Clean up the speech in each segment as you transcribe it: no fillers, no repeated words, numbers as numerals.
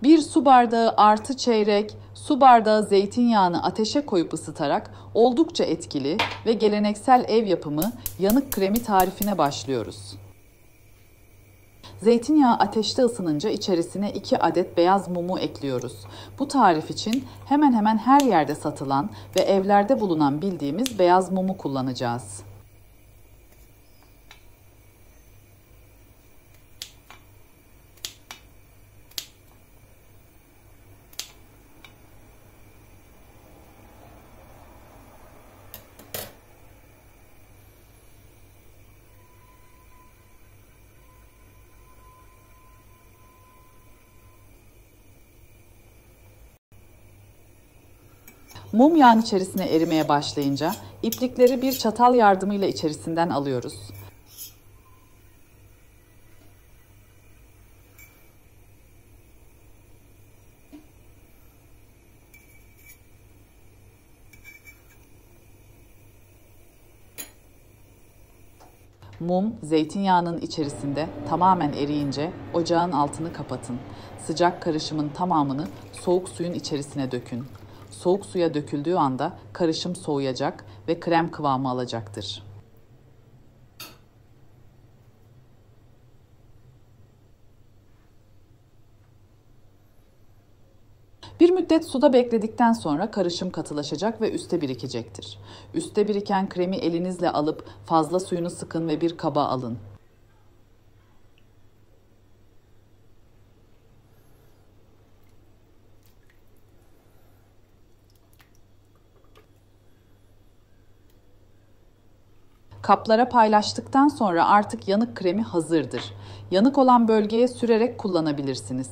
Bir su bardağı artı çeyrek su bardağı zeytinyağını ateşe koyup ısıtarak oldukça etkili ve geleneksel ev yapımı yanık kremi tarifine başlıyoruz. Zeytinyağı ateşte ısınınca içerisine 2 adet beyaz mumu ekliyoruz. Bu tarif için hemen hemen her yerde satılan ve evlerde bulunan bildiğimiz beyaz mumu kullanacağız. Mum yağın içerisine erimeye başlayınca iplikleri bir çatal yardımıyla içerisinden alıyoruz. Mum, zeytinyağının içerisinde tamamen eriyince ocağın altını kapatın. Sıcak karışımın tamamını soğuk suyun içerisine dökün. Soğuk suya döküldüğü anda karışım soğuyacak ve krem kıvamı alacaktır. Bir müddet suda bekledikten sonra karışım katılaşacak ve üste birikecektir. Üste biriken kremi elinizle alıp fazla suyunu sıkın ve bir kaba alın. Kaplara paylaştıktan sonra artık yanık kremi hazırdır. Yanık olan bölgeye sürerek kullanabilirsiniz.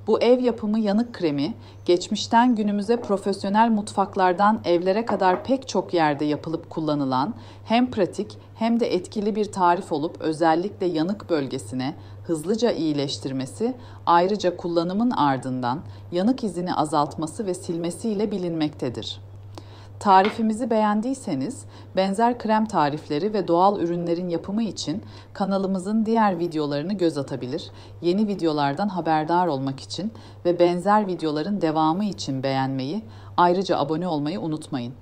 Bu ev yapımı yanık kremi, geçmişten günümüze profesyonel mutfaklardan evlere kadar pek çok yerde yapılıp kullanılan hem pratik hem de etkili bir tarif olup özellikle yanık bölgesine hızlıca iyileştirmesi, ayrıca kullanımın ardından yanık izini azaltması ve silmesiyle bilinmektedir. Tarifimizi beğendiyseniz benzer krem tarifleri ve doğal ürünlerin yapımı için kanalımızın diğer videolarını göz atabilir, yeni videolardan haberdar olmak için ve benzer videoların devamı için beğenmeyi, ayrıca abone olmayı unutmayın.